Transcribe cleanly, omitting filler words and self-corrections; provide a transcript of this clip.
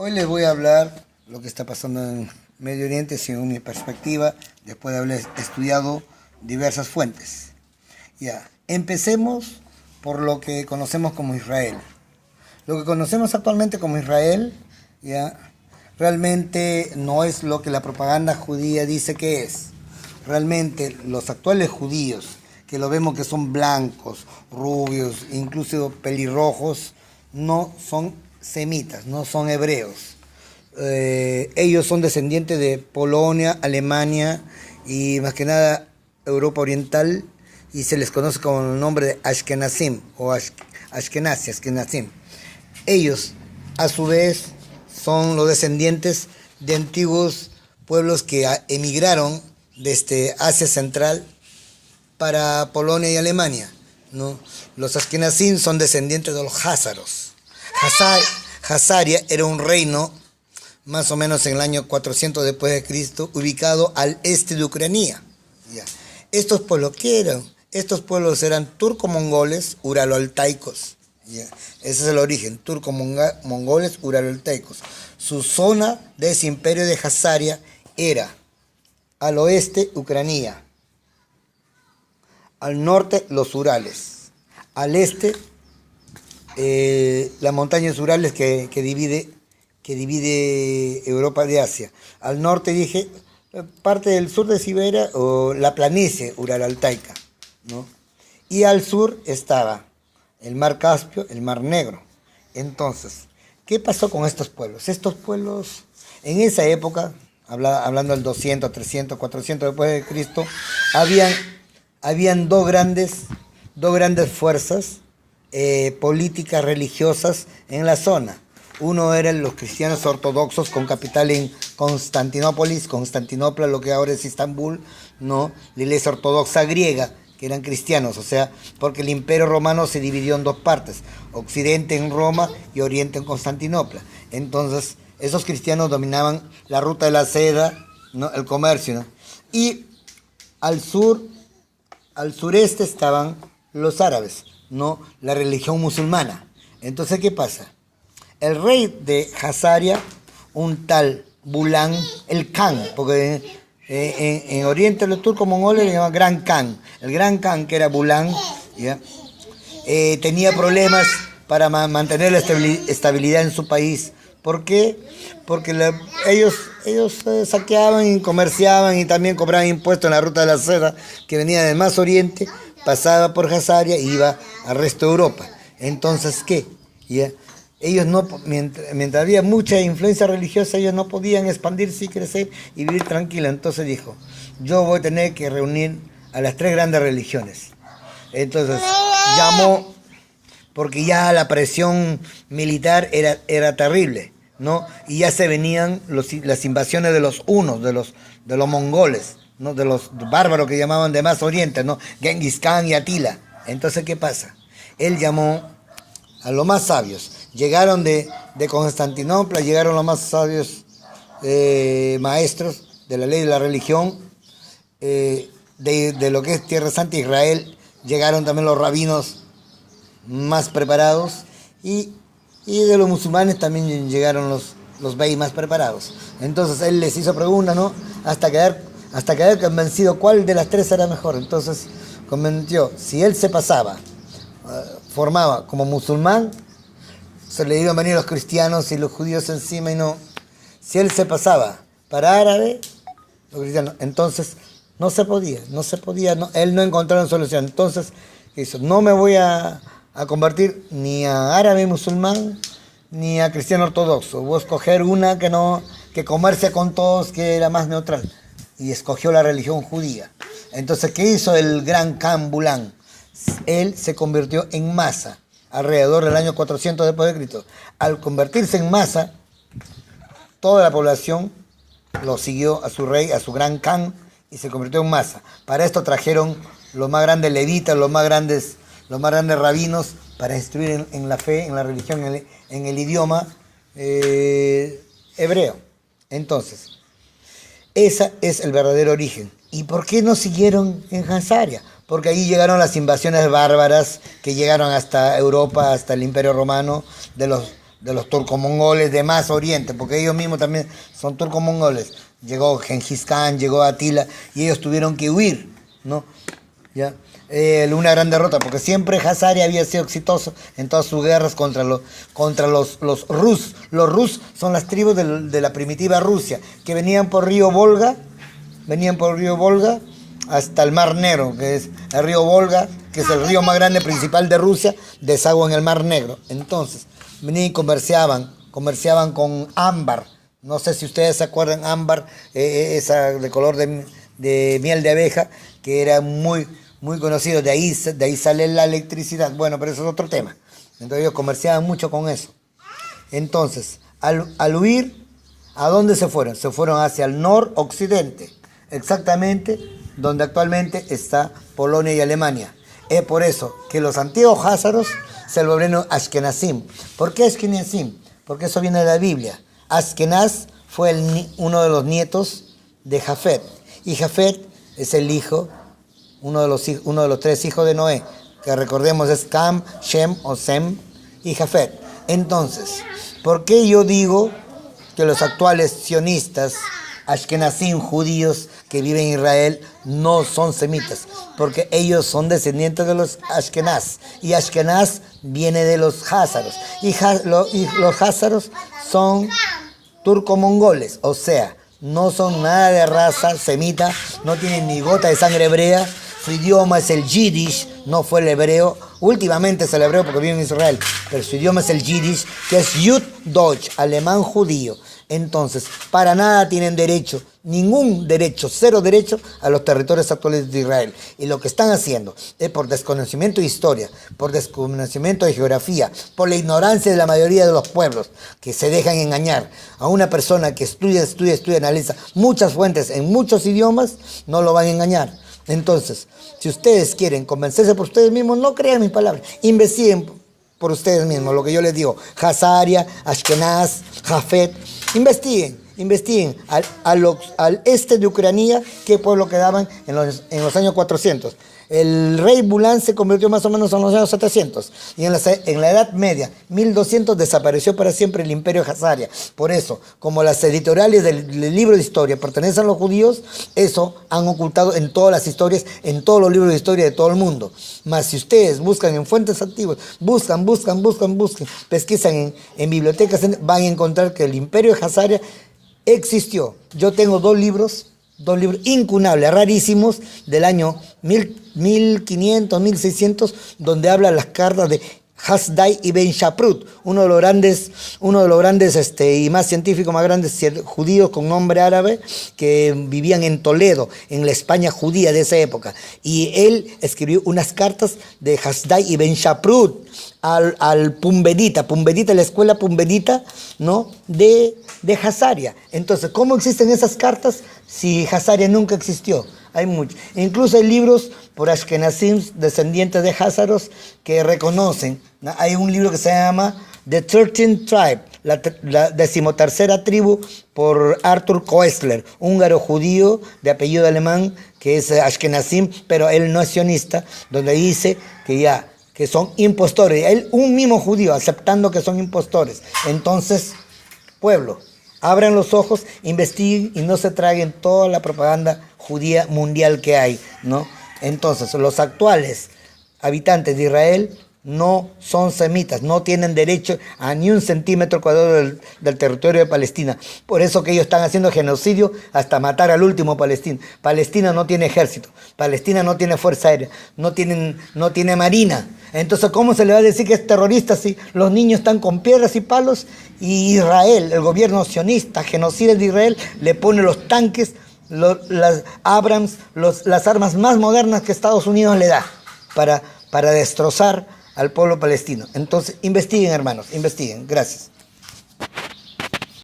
Hoy les voy a hablar lo que está pasando en Medio Oriente según mi perspectiva, después de haber estudiado diversas fuentes. Ya, empecemos por lo que conocemos como Israel. Lo que conocemos actualmente como Israel, ya, realmente no es lo que la propaganda judía dice que es. Realmente los actuales judíos, que lo vemos que son blancos, rubios, incluso pelirrojos, no son semitas, no son hebreos. Ellos son descendientes de Polonia, Alemania y más que nada Europa Oriental, y se les conoce con el nombre de Ashkenazim o Ashkenazim. Ellos, a su vez, son los descendientes de antiguos pueblos que emigraron desde Asia Central para Polonia y Alemania, ¿no? Los Ashkenazim son descendientes de los házaros. Hazaria era un reino más o menos en el año 400 después de Cristo, ubicado al este de Ucrania. Ya. ¿Estos pueblos qué eran? Estos pueblos eran turco-mongoles, uralo-altaicos. Ya. Ese es el origen, turco-mongoles, uralo-altaicos. Su zona de ese imperio de Hazaria era al oeste Ucrania, al norte los Urales, al este las montañas Urales que divide Europa de Asia. Al norte dije parte del sur de Siberia o la planicie Uralo-altaica, ¿no? Y al sur estaba el mar Caspio, el mar Negro. Entonces, ¿qué pasó con estos pueblos? Estos pueblos en esa época, hablando del 200, 300, 400 después de Cristo, habían dos grandes fuerzas políticas religiosas en la zona. Uno eran los cristianos ortodoxos con capital en Constantinopla, lo que ahora es Estambul, ¿no? La iglesia ortodoxa griega, que eran cristianos, o sea, porque el imperio romano se dividió en dos partes, occidente en Roma y oriente en Constantinopla. Entonces, esos cristianos dominaban la ruta de la seda, ¿no? El comercio, ¿no? Y al sureste estaban los árabes, ¿no? La religión musulmana. Entonces, ¿qué pasa? El rey de Hazaria, un tal Bulán, el Khan, porque en Oriente los turcos mongoles le llaman Gran Khan. El Gran Khan, que era Bulán, ¿ya? Tenía problemas para mantener la estabilidad en su país. ¿Por qué? Porque ellos saqueaban y comerciaban y también cobraban impuestos en la ruta de la seda, que venía del más oriente, pasaba por Hazaria y iba al resto de Europa. Entonces, ¿qué? ¿Ya? Ellos no, mientras había mucha influencia religiosa, ellos no podían expandirse y crecer y vivir tranquilos. Entonces dijo, yo voy a tener que reunir a las tres grandes religiones. Entonces llamó, porque ya la presión militar era terrible, ¿no? Y ya se venían las invasiones de los hunos, de los mongoles, ¿no? De los bárbaros que llamaban de más oriente, ¿no? Genghis Khan y Atila. Entonces, ¿qué pasa? Él llamó a los más sabios. Llegaron de Constantinopla, llegaron los más sabios maestros de la ley de la religión, de lo que es Tierra Santa, Israel. Llegaron también los rabinos más preparados y de los musulmanes también llegaron los beis más preparados. Entonces él les hizo preguntas, ¿no? Hasta quedar convencido cuál de las tres era mejor. Entonces convenció, si él se pasaba, formaba como musulmán, se le iban a venir los cristianos y los judíos encima y no. Si él se pasaba para árabe, los cristianos, entonces no se podía, no, él no encontró una solución. Entonces hizo, no me voy a convertir ni a árabe musulmán ni a cristiano ortodoxo, voy a escoger una que comercie con todos, que era más neutral, y escogió la religión judía. Entonces, ¿qué hizo el gran Khan Bulán? Él se convirtió en masa alrededor del año 400 después de Cristo. Al convertirse en masa, toda la población lo siguió a su rey, a su gran Khan, y se convirtió en masa. Para esto trajeron los más grandes levitas, los más grandes rabinos, para instruir en la fe, en la religión, en el idioma hebreo. Entonces, ese es el verdadero origen. ¿Y por qué no siguieron en Hazaria? Porque ahí llegaron las invasiones bárbaras que llegaron hasta Europa, hasta el Imperio Romano, de de los turco-mongoles de más oriente, porque ellos mismos también son turco-mongoles. Llegó Gengis Khan, llegó Atila, y ellos tuvieron que huir, ¿no? ¿Ya? Una gran derrota, porque siempre Hazaria había sido exitoso en todas sus guerras contra los Rus. Los Rus son las tribus de la primitiva Rusia, que venían por río Volga hasta el Mar Negro, que es el río Volga, que es el río más grande principal de Rusia, desagua en el Mar Negro. Entonces, venían y comerciaban con ámbar. No sé si ustedes se acuerdan, ámbar, esa de color de miel de abeja, que era muy conocido, de ahí sale la electricidad. Bueno, pero eso es otro tema. Entonces ellos comerciaban mucho con eso. Entonces, al huir, ¿a dónde se fueron? Se fueron hacia el noroccidente, exactamente donde actualmente está Polonia y Alemania. Es por eso que los antiguos házaros se volvieron Ashkenazim. ¿Por qué Ashkenazim? Porque eso viene de la Biblia. Askenaz fue uno de los nietos de Jafet. Y Jafet es el hijo, uno de los 3 hijos de Noé, que recordemos es Cam, Shem o Sem y Jafet. Entonces, ¿por qué yo digo que los actuales sionistas, Ashkenazim, judíos que viven en Israel, no son semitas? Porque ellos son descendientes de los Ashkenaz, y Ashkenaz viene de los házaros, y los házaros son turco-mongoles, o sea, no son nada de raza semita, no tienen ni gota de sangre hebrea. Su idioma es el Yiddish, no fue el hebreo. Últimamente es el hebreo porque vive en Israel, pero su idioma es el Yiddish, que es Jud Deutsch, alemán judío. Entonces, para nada tienen derecho, ningún derecho, cero derecho a los territorios actuales de Israel. Y lo que están haciendo es por desconocimiento de historia, por desconocimiento de geografía, por la ignorancia de la mayoría de los pueblos, que se dejan engañar. A una persona que estudia, analiza muchas fuentes en muchos idiomas, no lo van a engañar. Entonces, si ustedes quieren convencerse por ustedes mismos, no crean mis palabras, investiguen por ustedes mismos lo que yo les digo. Hazaria, Ashkenaz, Jafet, investiguen al este de Ucrania, qué pueblo quedaban en los años 400. El rey Bulán se convirtió más o menos en los años 700. Y en la Edad Media, 1200, desapareció para siempre el imperio Hazaria. Por eso, como las editoriales del libro de historia pertenecen a los judíos, eso han ocultado en todas las historias, en todos los libros de historia de todo el mundo. Mas si ustedes buscan en fuentes antiguas, buscan, pesquisan en bibliotecas, van a encontrar que el imperio Hazaria existió. Yo tengo dos libros incunables, rarísimos, del año 1500, 1600, donde habla las cartas de Hasdai y Ben Shaprut, uno de los grandes y más científicos, más grandes judíos con nombre árabe, que vivían en Toledo, en la España judía de esa época. Y él escribió unas cartas de Hasdai y Ben Shaprut al Pumbedita, la escuela Pumbedita, ¿no?, de Hazaria. Entonces, ¿cómo existen esas cartas si Hazaria nunca existió? Hay muchos. Incluso hay libros por Ashkenazim, descendientes de házaros, que reconocen. Hay un libro que se llama The 13th Tribe, la 13ª tribu, por Arthur Koestler, húngaro judío de apellido alemán, que es Ashkenazim, pero él no es sionista, donde dice que son impostores. Él, un mismo judío, aceptando que son impostores. Entonces, pueblo, abran los ojos, investiguen y no se traguen toda la propaganda judía mundial que hay, ¿no? Entonces, los actuales habitantes de Israel no son semitas, no tienen derecho a ni un centímetro cuadrado del territorio de Palestina. Por eso que ellos están haciendo genocidio hasta matar al último palestino. Palestina no tiene ejército, Palestina no tiene fuerza aérea, no tiene marina. Entonces, ¿cómo se le va a decir que es terrorista si los niños están con piedras y palos y Israel, el gobierno sionista, genocida de Israel, le pone los tanques, las Abrams, las armas más modernas que Estados Unidos le da para destrozar al pueblo palestino? Entonces, investiguen, hermanos, investiguen. Gracias.